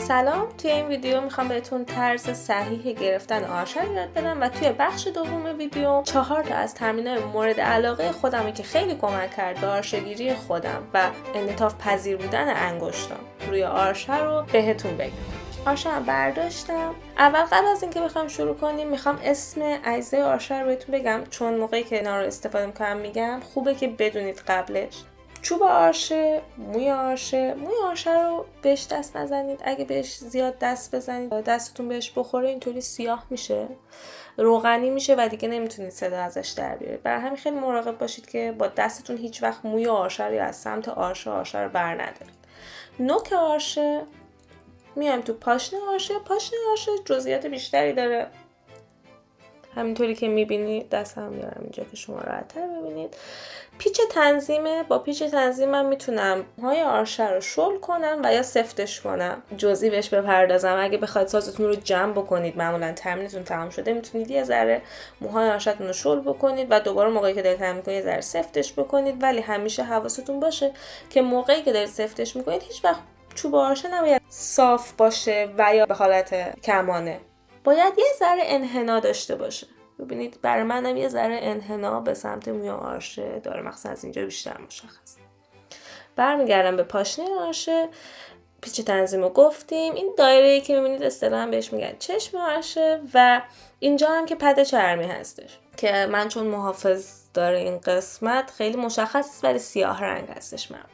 سلام، توی این ویدیو میخوام بهتون طرز صحیح گرفتن آرشه رو یاد بدم و توی بخش دوم ویدیو 4 تا از تمرین‌های مورد علاقه خودمه که خیلی کمک کرد به آرشه‌گیری خودم و انعطاف پذیر بودن انگشتام روی آرشه رو بهتون بگم. آرشه هم برداشتم. اول قبل از اینکه بخوام شروع کنیم میخوام اسم اجزای آرشه رو بهتون بگم، چون موقعی که اینا رو استفاده میکنم میگم خوبه که بدونید قبلش. چوب آرشه، موی آرشه رو بهش دست نزنید. اگه بهش زیاد دست بزنید دستتون بهش بخوره اینطوری سیاه میشه، روغنی میشه و دیگه نمیتونید صدا ازش در بیارید. برای همین خیلی مراقب باشید که با دستتون هیچ وقت موی آرشه رو از سمت آرشه رو بر ندارید. نوک آرشه میایم تو پاشنه آرشه جزئیات بیشتری داره، همینطوری که میبینید دستم میارم اینجا که شما راحت‌تر ببینید. پیچ تنظیمه. با پیچ تنظیم من میتونم موهای آرشه رو شل کنم و یا سفتش کنم. جزئی بهش بپردازم. اگه بخواید سازتون رو جمع بکنید، معمولا تمرینتون تمام شده، میتونید یه ذره موهای آرشه‌تون رو شل بکنید و دوباره موقعی که دارید تمرین می‌کنید یه ذره سفتش بکنید. ولی همیشه حواستون باشه که موقعی که دارید سفتش می‌کنید هیچ وقت چوب آرشه نباید صاف باشه و یا به حالت کمانه. باید یه ذره انحنا داشته باشه. ببینید برای منم یه ذره انحنا به سمت موی آرشه داره، مخصوصا از اینجا بیشتر مشخص. برمیگردم به پاشنه آرشه. پیچ تنظیم رو گفتیم. این دایره‌ای که می‌بینید اصطلاحاً بهش میگن چشم آرشه و اینجا هم که پد چرمی هستش که من چون محافظ داره این قسمت خیلی مشخص است ولی سیاه رنگ هستش معمولا.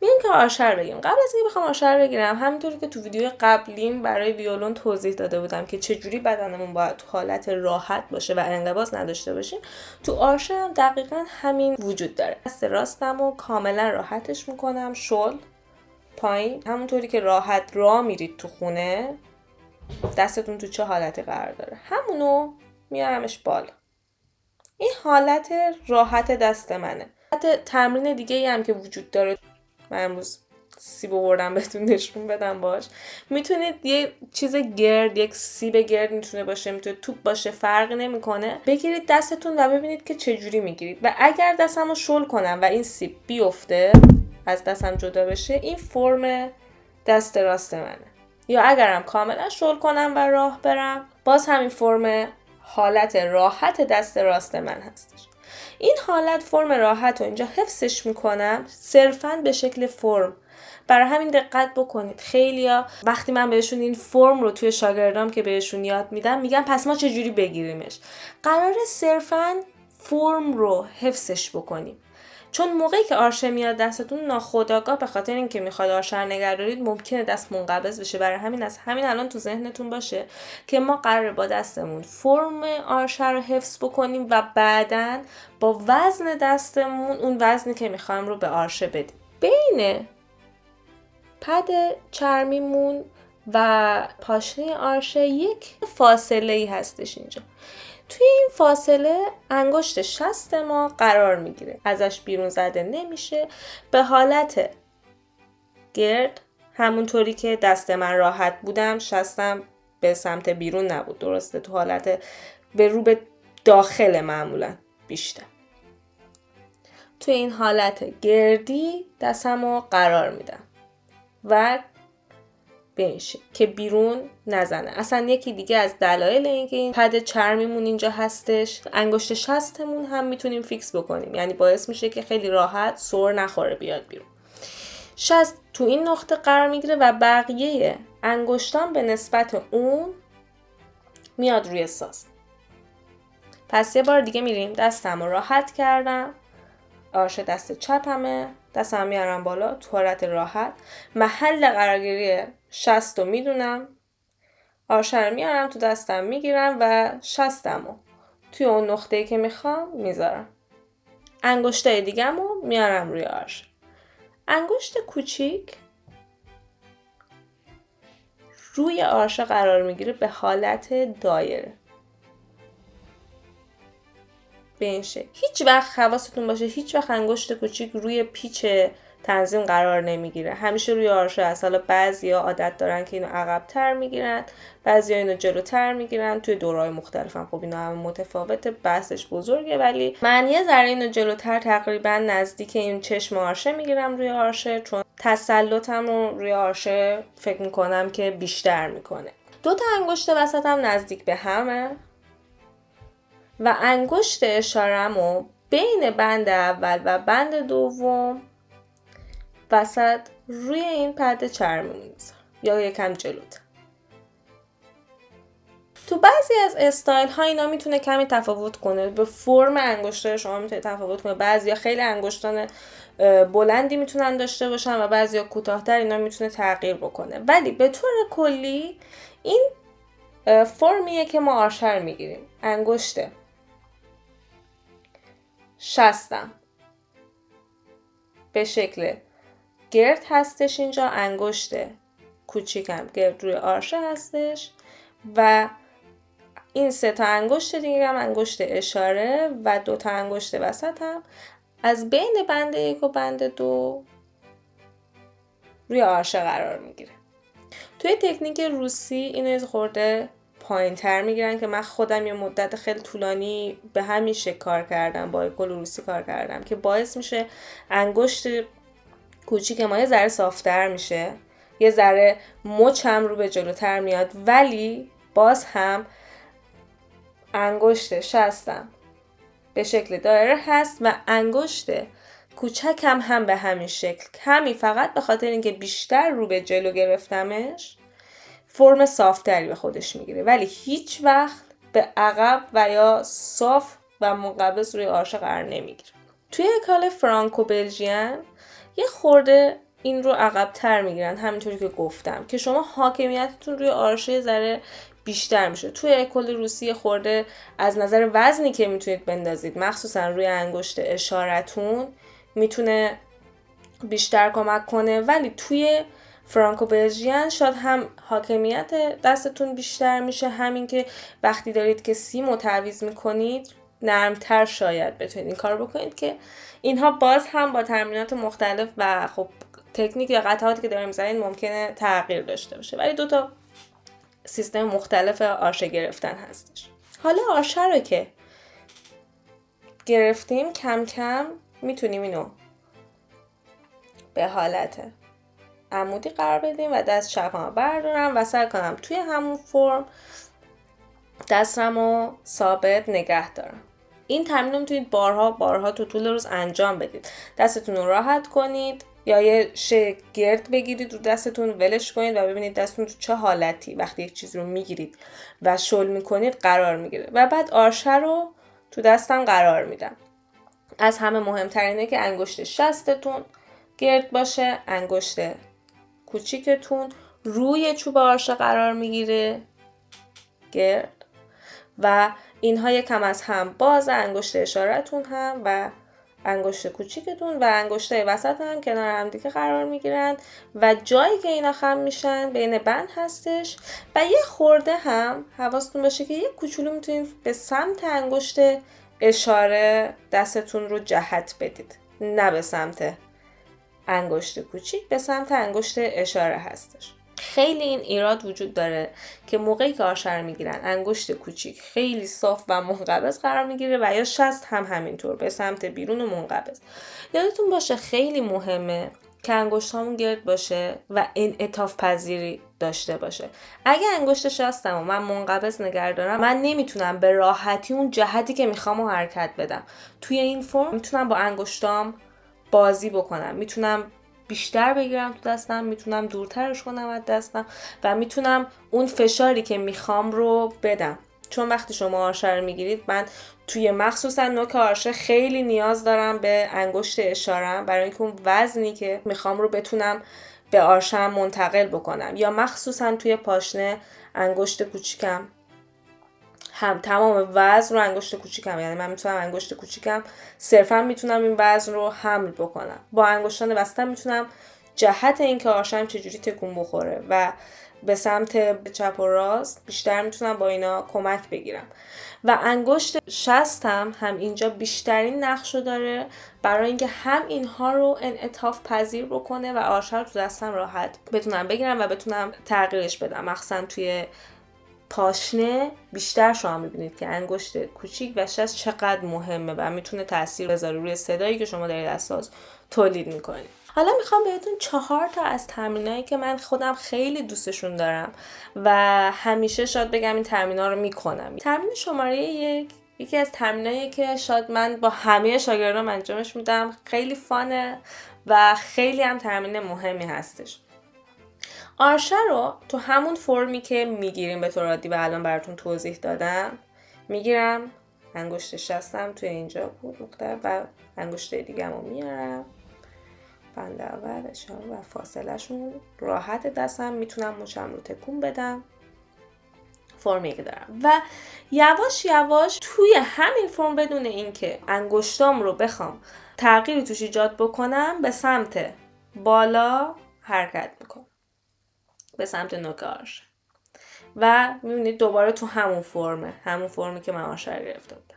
میگم که آرشه رو بگیم. قبل از اینکه بخوام آرشه رو بگیرم، همونطوری که تو ویدیو قبلیم برای ویولون توضیح داده بودم که چجوری بدنمون باید تو حالت راحت باشه و انقباض نداشته باشیم، تو آرشه هم دقیقاً همین وجود داره. دست راستمو کاملا راحتش میکنم، شل پایین، همونطوری که راحت راه میرید تو خونه. دستتون تو چه حالتی قرار داره همونو میارمش بالا. این حالت راحت دست منه. حتی تمرین دیگه ای هم که وجود داره، من امروز سیب آوردم بهتون نشون بدم باش. میتونید یه چیز گرد، یک سیب گرد میتونه باشه، میتونه توپ باشه، فرقی نمیکنه، بگیرید دستتون و ببینید که چجوری میگیرید. و اگر دستمو شل کنم و این سیب بیفته از دستم جدا بشه، این فرم دست راست منه. یا اگرم کاملا شل کنم و راه برم، باز همین فرم حالت راحت دست راست من هستش. این حالت فرم راحت رو اینجا حفظش میکنم صرفاً به شکل فرم. برای همین دقت بکنید. خیلیا وقتی من بهشون این فرم رو توی شاگردام که بهشون یاد میدم میگن پس ما چجوری بگیریمش؟ قراره صرفاً فرم رو حفظش بکنیم. چون موقعی که آرشه میاد دستتون ناخودآگاه به خاطر اینکه میخواد آرشه رو نگه دارید ممکنه دست منقبض بشه. برای همین از همین الان تو ذهنتون باشه که ما قراره با دستمون فرم آرشه رو حفظ بکنیم و بعداً با وزن دستمون اون وزنی که میخوایم رو به آرشه بدیم. بین پد چرمیمون و پاشنه آرشه یک فاصله ای هستش اینجا. توی این فاصله انگشت شست ما قرار میگیره، ازش بیرون زده نمیشه، به حالت گرد، همونطوری که دست من راحت بودم شستم به سمت بیرون نبود، درسته؟ تو حالت به رو به داخل معمولا بیشتر. توی این حالت گردی دستمو قرار میدم و به این شکل که بیرون نزنه. اصلا یکی دیگه از دلایل اینکه این پد چرمیمون اینجا هستش، انگشت شستمون هم میتونیم فیکس بکنیم، یعنی باعث میشه که خیلی راحت سر نخوره بیاد بیرون. شست تو این نقطه قرار میگیره و بقیه انگشتان به نسبت اون میاد روی ساز. پس یه بار دیگه میریم. دستم رو راحت کردم، آرشه دست چپمه، دستم میارم بالا تو حالت راحت، محل قرارگیری شست رو میدونم، آرشه رو میارم تو دستم میگیرم و شستم رو توی اون نقطه‌ای که میخوام میذارم. انگشتای دیگم رو میارم روی آرشه. انگشت کوچیک روی آرشه قرار میگیره به حالت دایره. به این شکل. هیچ وقت حواستون باشه هیچ وقت انگشت کوچیک روی پیچ تنظیم قرار نمیگیره. همیشه روی آرشه هست. حالا بعضیا عادت دارن که اینو عقب‌تر میگیرن، بعضیا اینو جلوتر میگیرن. توی دورهای مختلفن. خب اینا هم متفاوته، بحثش بزرگه، ولی من یه ذره اینو جلوتر تقریبا نزدیک این چشم آرشه میگیرم روی آرشه، چون تسلطم رو روی آرشه فکر میکنم که بیشتر میکنه. 2 انگشت وسطم نزدیک به همه و انگشت اشاره‌مو بین بند اول و بند دوم وسط روی این پرده چرمی میذارم یا یکم جلوتر. تو بعضی از استایل ها اینا میتونه کمی تفاوت کنه، به فرم انگشتای شما میتونه تفاوت کنه. بعضیا خیلی انگشتان بلندی میتونن داشته باشن و بعضیا کوتاه‌تر، اینا میتونه تغییر بکنه. ولی به طور کلی این فرمیه که ما آرشه رو میگیریم. انگشت شستم به شکل گرد هستش اینجا، انگشت کوچیکم گرد روی آرشه هستش و این 3 انگشت دیگه هم انگشت اشاره و 2 انگشت وسط هم از بین بند 1 و بند 2 روی آرشه قرار میگیره. توی تکنیک روسی اینو خورده پایین تر میگیرن که من خودم یه مدت خیلی طولانی به همین شکل کار کردم، با ایکل روسی کار کردم که باعث میشه انگشت کوچیک ما یه ذره صافتر میشه، یه ذره مچم رو به جلوتر میاد، ولی باز هم انگشت شستم به شکل دایره هست و انگشت کوچکم هم به همین شکل، کمی فقط به خاطر اینکه بیشتر رو به جلو گرفتمش فرم صافتری به خودش میگیره، ولی هیچ وقت به عقب و یا صاف و منقبض روی آرشه قرار نمیگیره. توی اکال فرانکو بلژین یه خورده این رو عقب تر میگیرن، همینطوری که گفتم، که شما حاکمیتتون روی آرشه ذره بیشتر میشه. توی اکل روسی خورده از نظر وزنی که میتونید بندازید مخصوصا روی انگشت اشارتون میتونه بیشتر کمک کنه، ولی توی فرانکو بلژین شاید هم حاکمیت دستتون بیشتر میشه، همین که وقتی دارید که سیم رو تعویض میکنید نرمتر شاید بتونید این کار بکنید، که اینها باز هم با تمرینات مختلف و خب تکنیک یا قطعاتی که داریم میزنید ممکنه تغییر داشته باشه، ولی 2 سیستم مختلف آرشه گرفتن هستش. حالا آرشه رو که گرفتیم کم کم میتونیم اینو به حالت عمودی قرار بدیم و دست چپم بردارم و سعی کنم توی همون فرم دستمو ثابت نگه دارم. این تمرین رو میتونید بارها تو طول روز انجام بدید. دستتون رو راحت کنید یا یه گرد بگیرید رو دستتون، ولش کنید و ببینید دستتون تو چه حالتی وقتی یک چیز رو میگیرید و شل میکنید قرار میگیره و بعد آرشه رو تو دستم قرار میدم. از همه مهمتر اینه که انگشت شستتون گرد باشه، انگشت کوچیکتون روی چوب آرشه قرار میگیره گرد و اینها یکم از هم باز، انگشت اشارتون هم و انگشت کوچیکتون و انگشتای وسط هم کنار هم دیگه قرار میگیرن و جایی که اینا خم میشن بین بند هستش و یه خورده هم حواستون باشه که یه کوچولو میتونید به سمت انگشت اشاره دستتون رو جهت بدید، نه به سمت انگشت کوچیک، به سمت انگشت اشاره هستش. خیلی این ایراد وجود داره که موقعی که آرشه رو میگیرن انگشت کوچیک خیلی صاف و منقبض قرار میگیره و یا شست هم همینطور به سمت بیرون و منقبض. یادتون باشه خیلی مهمه که انگشت هامون گرد باشه و انعطاف پذیری داشته باشه. اگه انگشت شستم و من منقبض نگه دارم، من نمیتونم به راحتی اون جهتی که میخوام و حرکت بدم. توی این فرم میتونم با انگشتام بازی بکنم، میتونم بیشتر بگیرم تو دستم، میتونم دورترش کنم از دستم و میتونم اون فشاری که میخوام رو بدم. چون وقتی شما آرشه رو میگیرید، من توی مخصوصا نوک آرشه خیلی نیاز دارم به انگشت اشارم برای اینکه اون وزنی که میخوام رو بتونم به آرشه‌ام منتقل بکنم، یا مخصوصا توی پاشنه انگشت کوچیکم هم تمام وزن رو انگشت کوچیکم، یعنی من میتونم انگشت کوچیکم صرفا میتونم این وزن رو حمل بکنم. با انگشتان وسطم میتونم جهت این که آرشه‌ام چجوری تکون بخوره و به سمت چپ و راست بیشتر میتونم با اینا کمک بگیرم. و انگشت شستم هم اینجا بیشترین نقشو داره برای اینکه هم اینها رو انعطاف پذیر بکنه و آرشه رو تو دستم راحت بتونم بگیرم و بتونم تغییرش بدم. مخصوصا توی پاشنه بیشتر شما میبینید که انگشت کوچیک و شست چقدر مهمه و میتونه تاثیر بذاره روی صدایی که شما دارید از ساز تولید میکنید. حالا میخوام بهتون 4 تا از تمرینایی که من خودم خیلی دوستشون دارم و همیشه شاید بگم این تمرینا رو میکنم. تمرین شماره 1 یکی از تمرینایی که شاید من با همه شاگردام انجامش میدم، خیلی فانه و خیلی هم تمرین مهمی هستش. آرشه رو تو همون فرمی که میگیریم به طور عادی و الان براتون توضیح دادم میگیرم، انگشت شستم توی اینجا بود نقطه و انگشت دیگه رو میارم، بند اول اشاره و فاصله شون راحت دستم، میتونم مچم رو تکون بدم، فرمی که دارم و یواش یواش توی همین فرم بدون اینکه انگشتام رو بخوام تغییری توش ایجاد بکنم به سمت بالا حرکت میکنم، به سمت نوک آرشه و میبینید دوباره تو همون فرمی که من آرشه رو گرفته بودم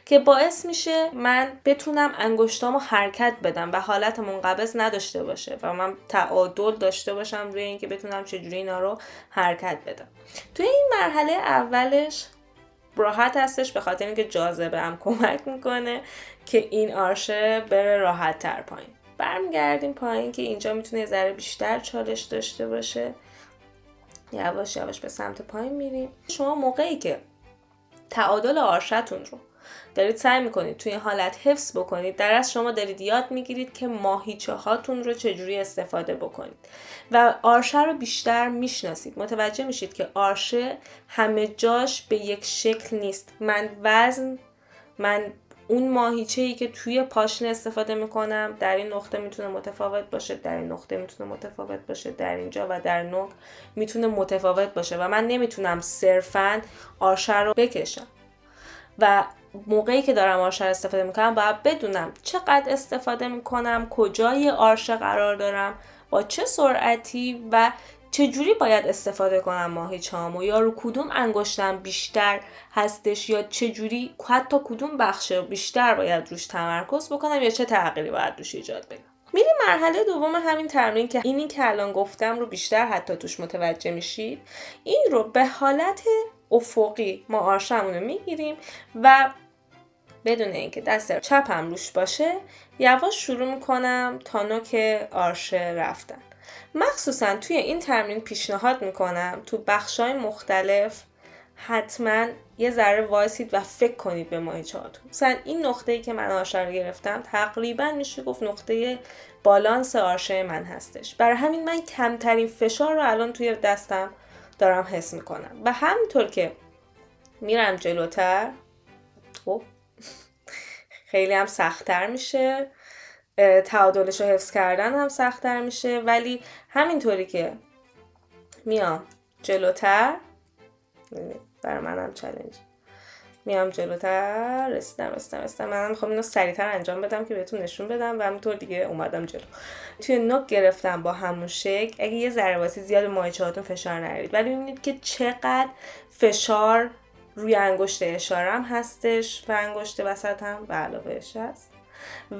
که باعث میشه من بتونم انگشتامو حرکت بدم و حالت منقبض نداشته باشه و من تعادل داشته باشم روی اینکه بتونم چجوری اینا رو حرکت بدم. توی این مرحله اولش راحت هستش به خاطر اینکه جاذبه هم کمک میکنه که این آرشه بره راحت تر پایین. برمیگردیم پایین که اینجا میتونه یه ذره بیشتر چالش داشته باشه. یواش یواش به سمت پایین میریم. شما موقعی که تعادل آرشتون رو دارید سعی میکنید توی این حالت حفظ بکنید، در از شما دارید یاد میگیرید که ماهیچه هاتون رو چجوری استفاده بکنید و آرشه رو بیشتر میشناسید. متوجه میشید که آرشه همه جاش به یک شکل نیست. من اون ماهیچه‌ای که توی پاشنه استفاده میکنم در این نقطه میتونه متفاوت باشه، در این نقطه میتونه متفاوت باشه، در اینجا و در نوک میتونه متفاوت باشه و من نمیتونم صرفاً آرشه رو بکشم و موقعی که دارم آرشه استفاده میکنم باید بدونم چقدر استفاده میکنم، کجای آرشه قرار دارم، با چه سرعتی و چجوری باید استفاده کنم ماهیچه‌هامو، یا رو کدوم انگشتم بیشتر هستش یا چجوری حتی کدوم بخش بیشتر باید روش تمرکز بکنم یا چه تغییری باید روش ایجاد بدم. میریم مرحله دوم همین تمرین که اینی که الان گفتم رو بیشتر حتی توش متوجه میشید. این رو به حالت افقی ما آرشمون رو میگیریم و بدون اینکه دست چپم روش باشه یواش شروع میکنم تا نوک آرشه رفتن. مخصوصا توی این تمرین پیشنهاد میکنم تو بخشای مختلف حتما یه ذره وایسید و فکر کنید به ماهیچه‌هاتون. مثلا این نقطه‌ای که من آرشه رو گرفتم تقریبا میشه گفت نقطه بالانس آرشه من هستش، برای همین من کمترین فشار رو الان توی دستم دارم حس میکنم و همینطور که میرم جلوتر خیلی هم سخت‌تر میشه، تعادلش رو حفظ کردن هم سخت‌تر میشه، ولی همینطوری که میام جلوتر برای منم چالش، میام جلوتر رسیدم. منم میخوام اینو سریعتر انجام بدم که بهتون نشون بدم و همینطور دیگه اومدم جلو. توی نوک گرفتم با همون شکل. اگه یه ذره واسه زیاد ماهیچه‌هاتون فشار نیارید، ولی ببینید که چقدر فشار روی انگشت اشارم هستش و انگشت وسطم و علاوهش هست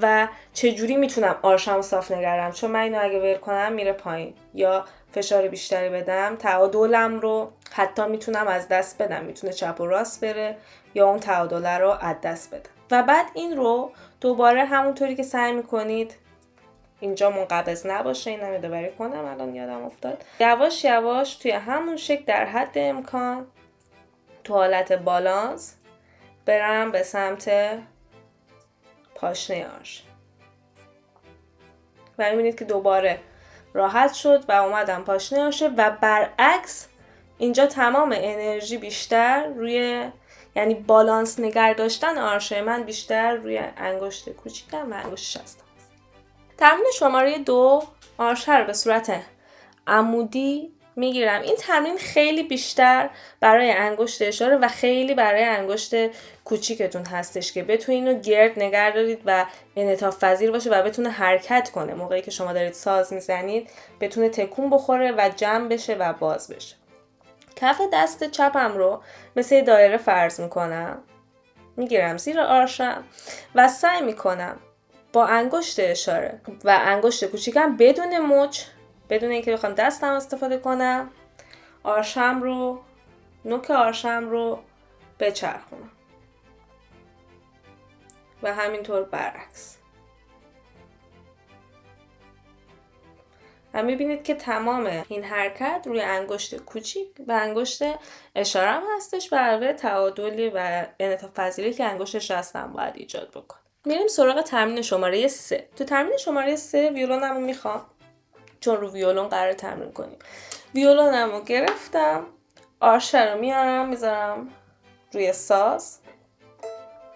و چجوری میتونم آرشمو صاف نگردم، چون من اینو اگه ول کنم میره پایین یا فشار بیشتری بدم تعادلم رو حتی میتونم از دست بدم، میتونه چپ و راست بره یا اون تعادل رو از دست بدم. و بعد این رو دوباره همونطوری که سعی میکنید اینجا منقبض نباشه، اینم یادآوری کنم الان یادم افتاد، یواش یواش توی همون شکل در حد امکان تو حالت بالانس برم به سمت پاشنه آرش و میبینید که دوباره راحت شد و اومدم پاشنه آرشه و برعکس اینجا تمام انرژی بیشتر روی، یعنی بالانس نگه داشتن آرشه من بیشتر روی انگشت کوچیکم و انگشت شستم. تمرین شماره 2 آرشه رو به صورت عمودی میگیرم. این تمرین خیلی بیشتر برای انگشت اشاره و خیلی برای انگشت کوچیکتون هستش که بتونید اینو گرد نگه دارید و انعطاف پذیر باشه و بتونه حرکت کنه. موقعی که شما دارید ساز میزنید بتونه تکون بخوره و جمع بشه و باز بشه. کف دست چپم رو مثل دایره فرض میکنم، میگیرم زیر آرشم و سعی میکنم با انگشت اشاره و انگشت کوچیکم بدون مچ، بدون اینکه بخوام دستم استفاده کنم، آرشم رو، نوک آرشم رو بچرخونم و همینطور برعکس. و میبینید که تمام این حرکت روی انگشت کوچیک و انگشت اشاره هم هستش و علاوه تعادلی و انعطاف پذیری که انگشت راست هم باید ایجاد بکنه. میریم سراغ تمرین شماره 3. تو تمرین شماره 3 ویولونمو میخوام، چون رو ویولون قرار تمرین کنیم. ویولونمو گرفتم، آرشه رو میارم میذارم روی ساز،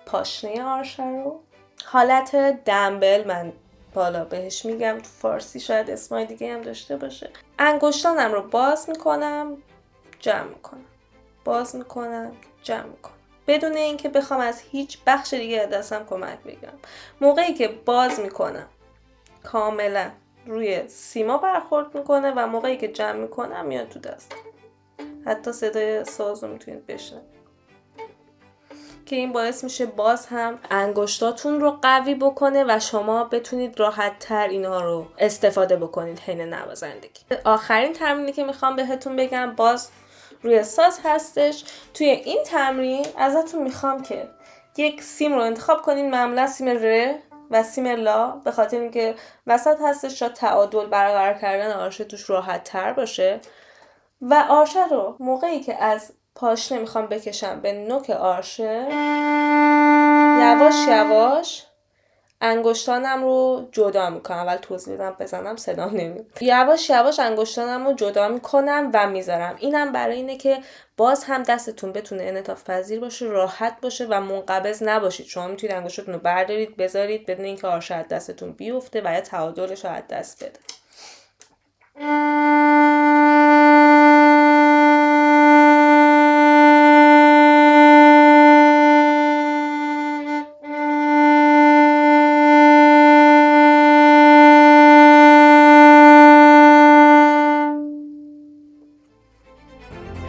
پاشنه آرشه رو حالت دمبل من بالا بهش میگم، تو فارسی شاید اسمای دیگه هم داشته باشه. انگشتانم رو باز میکنم، جمع میکنم، باز میکنم، جمع میکنم، بدون اینکه بخوام از هیچ بخش دیگه از دستم کمک بگیرم. موقعی که باز میکنم کاملا روی سیما برخورد میکنه و موقعی که جمع میکنم میاد تو دست. حتی صدای ساز رو میتونید بشنوید که این باعث میشه باز هم انگشتاتون رو قوی بکنه و شما بتونید راحت تر اینها رو استفاده بکنید حین نوازندگی. آخرین تمرینی که میخوام بهتون بگم باز روی ساز هستش. توی این تمرین ازتون میخوام که یک سیم رو انتخاب کنین، معمولا سیم ر و سیم لا، به خاطر اینکه وسط هستش تا تعادل برقرار کردن آرشه توش راحت تر باشه. و آرشه رو موقعی که از پاشنه میخوام بکشم به نوک آرشه، یواش یواش انگشتانم رو جدا میکنم. اول توضیح بدم بزنم صدا نمیاد. یواش یواش انگشتانم رو جدا میکنم و میذارم. اینم برای اینه که باز هم دستتون بتونه انعطاف پذیر باشه، راحت باشه و منقبض نباشید. شما میتونید انگشتاتون رو بردارید بذارید بدون اینکه آرشه از دستتون بیفته و یا تعادلش رو از دست بده.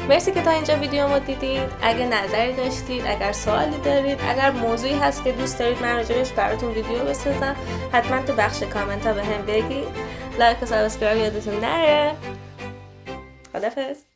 مرسی که تا اینجا ویدیومو دیدید. اگه نظری داشتید، اگر سوالی دارید، اگر موضوعی هست که دوست دارید من راجبش براتون ویدیو بسازم، حتما تو بخش کامنت ها بهم بگید. لایک و سابسکرایب یادتون نره. خداحافظ.